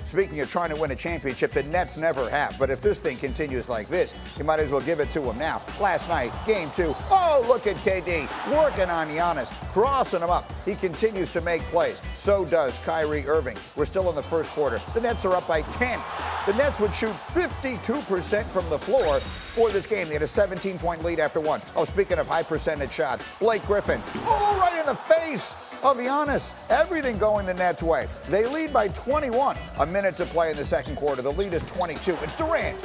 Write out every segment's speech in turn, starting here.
Speaking of trying to win a championship, the Nets never have. But if this thing continues like this, you might as well give it to them now. Last night, game 2. Oh, look at KD working on Giannis, crossing him up. He continues to make plays. So does Kyrie Irving. We're still in the first quarter. The Nets are up by 10. The Nets would shoot 52% from the floor for this game. They had a 17-point lead after 1. Oh, speaking of high percentage shots, Blake Griffin. Oh, right in the face of Giannis. Everything going the Nets' way. They lead by 21. A minute to play in the second quarter. The lead is 22. It's Durant.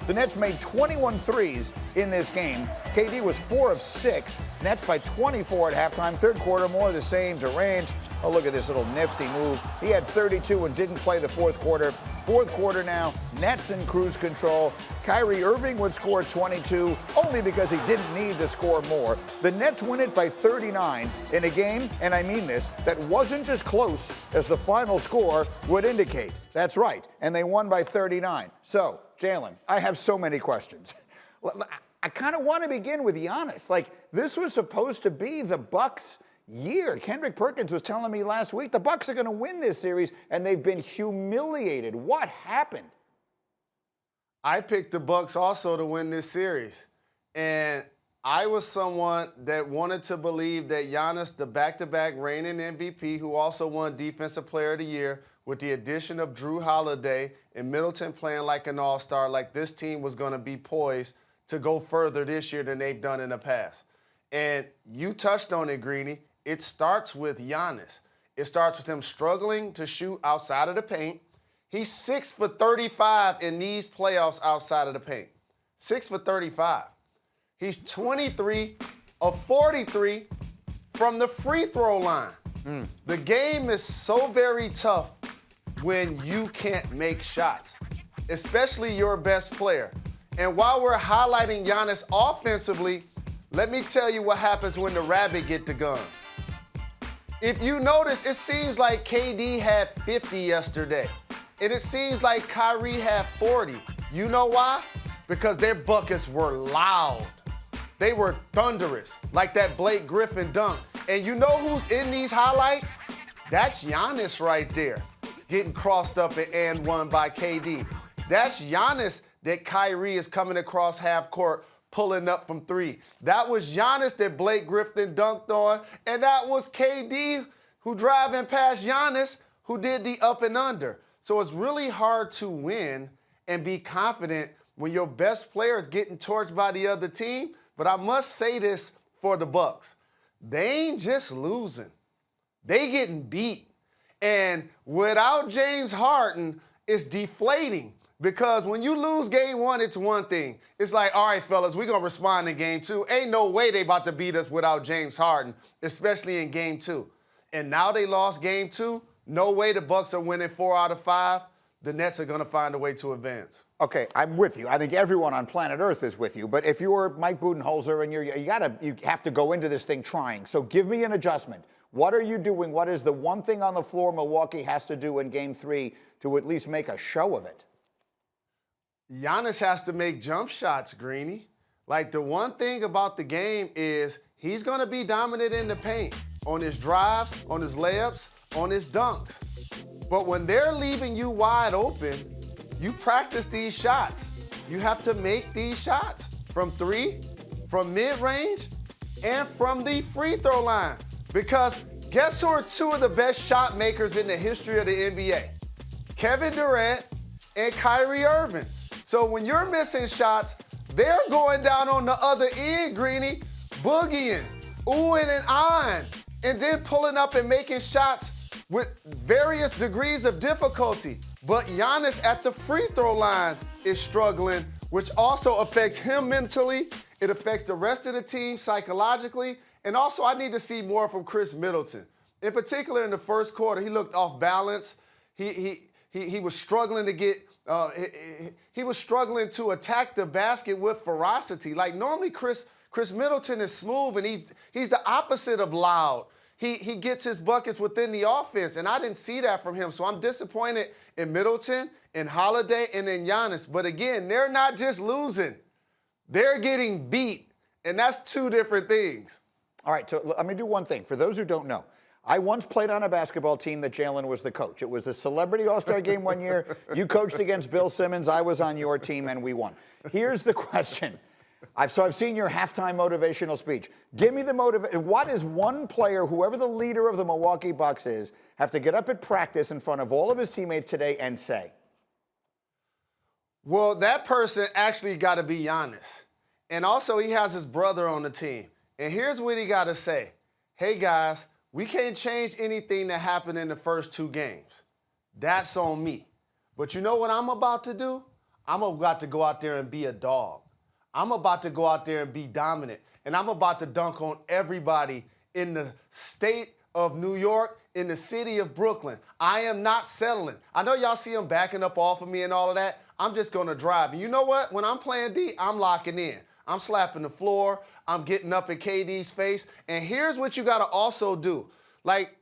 The Nets made 21 threes in this game. KD was 4 of 6. Nets by 24 at halftime. Third quarter, more of the same. Durant. Oh, look at this little nifty move. He had 32 and didn't play the fourth quarter. Fourth quarter now, Nets in cruise control. Kyrie Irving would score 22 only because he didn't need to score more. The Nets win it by 39 in a game, and I mean this, that wasn't as close as the final score would indicate. That's right, and they won by 39. So, Jalen, I have so many questions. I kind of want to begin with Giannis. Like, this was supposed to be the Bucks' year. Kendrick Perkins was telling me last week the Bucks are going to win this series, and they've been humiliated. What happened? I picked the Bucks also to win this series, and I was someone that wanted to believe that Giannis, the back-to-back reigning MVP, who also won Defensive Player of the Year, with the addition of Drew Holiday and Middleton playing like an all-star, like this team was going to be poised to go further this year than they've done in the past. And you touched on it, Greeny. It starts with Giannis. It starts with him struggling to shoot outside of the paint. He's 6 for 35 in these playoffs outside of the paint. 6 for 35. He's 23 of 43 from the free throw line. The game is so very tough when you can't make shots, especially your best player. And while we're highlighting Giannis offensively, let me tell you what happens when the rabbit get the gun. If you notice, it seems like KD had 50 yesterday. And it seems like Kyrie had 40. You know why? Because their buckets were loud. They were thunderous, like that Blake Griffin dunk. And you know who's in these highlights? That's Giannis right there, getting crossed up and won by KD. That's Giannis that Kyrie is coming across half court, pulling up from 3. That was Giannis that Blake Griffin dunked on, and that was KD who driving past Giannis who did the up and under. So it's really hard to win and be confident when your best player is getting torched by the other team. But I must say this for the Bucks. They ain't just losing. They getting beat. And without James Harden, it's deflating. Because when you lose game 1, it's one thing. It's like, all right, fellas, we're going to respond in game 2. Ain't no way they about to beat us without James Harden, especially in game 2. And now they lost game 2. No way the Bucks are winning 4 out of 5. The Nets are going to find a way to advance. Okay, I'm with you. I think everyone on planet Earth is with you. But if you're Mike Budenholzer and you have to go into this thing trying. So give me an adjustment. What are you doing? What is the one thing on the floor Milwaukee has to do in game 3 to at least make a show of it? Giannis has to make jump shots, Greeny. Like, the one thing about the game is he's going to be dominant in the paint, on his drives, on his layups, on his dunks. But when they're leaving you wide open, you practice these shots. You have to make these shots from 3, from mid-range, and from the free throw line. Because guess who are 2 of the best shot makers in the history of the NBA? Kevin Durant and Kyrie Irving. So when you're missing shots, they're going down on the other end, Greeny, boogieing, oohing and ahhing, and then pulling up and making shots with various degrees of difficulty. But Giannis at the free throw line is struggling, which also affects him mentally. It affects the rest of the team psychologically. And also, I need to see more from Chris Middleton. In particular, in the first quarter, he looked off balance. He was struggling to get he was struggling to attack the basket with ferocity. Like, normally Chris Middleton is smooth, and he's the opposite of loud. He gets his buckets within the offense, and I didn't see that from him. So I'm disappointed in Middleton, in Holiday, and in Giannis. But again, they're not just losing. They're getting beat, and that's 2 different things. All right, so let me do one thing. For those who don't know, I once played on a basketball team that Jalen was the coach. It was a celebrity all-star game one year. You coached against Bill Simmons. I was on your team, and we won. Here's the question. I've seen your halftime motivational speech. Give me the motivation. What is one player, whoever the leader of the Milwaukee Bucks is, have to get up at practice in front of all of his teammates today and say? Well, that person actually got to be Giannis. And also, he has his brother on the team. And here's what he got to say. Hey, guys, we can't change anything that happened in the first 2 games. That's on me. But you know what I'm about to do? I'm about to go out there and be a dog. I'm about to go out there and be dominant. And I'm about to dunk on everybody in the state of New York, in the city of Brooklyn. I am not settling. I know y'all see him backing up off of me and all of that. I'm just going to drive. And you know what? When I'm playing D, I'm locking in. I'm slapping the floor. I'm getting up in KD's face. And here's what you got to also do. Like,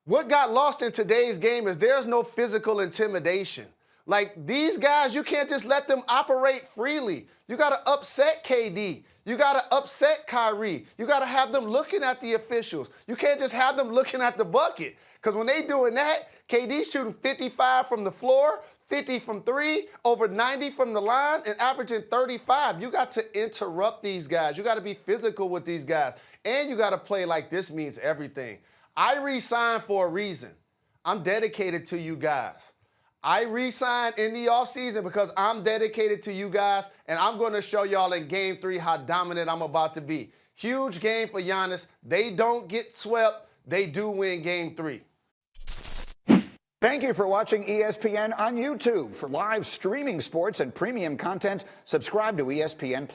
what got lost in today's game is there's no physical intimidation. Like, these guys, you can't just let them operate freely. You got to upset KD. You got to upset Kyrie. You got to have them looking at the officials. You can't just have them looking at the bucket. Because when they doing that, KD's shooting 55 from the floor, 50 from 3, over 90 from the line, and averaging 35. You got to interrupt these guys. You got to be physical with these guys. And you got to play like this means everything. I re-signed for a reason. I'm dedicated to you guys. I re-signed in the offseason because I'm dedicated to you guys, and I'm going to show y'all in Game 3 how dominant I'm about to be. Huge game for Giannis. They don't get swept. They do win Game 3. Thank you for watching ESPN on YouTube. For live streaming sports and premium content, subscribe to ESPN+.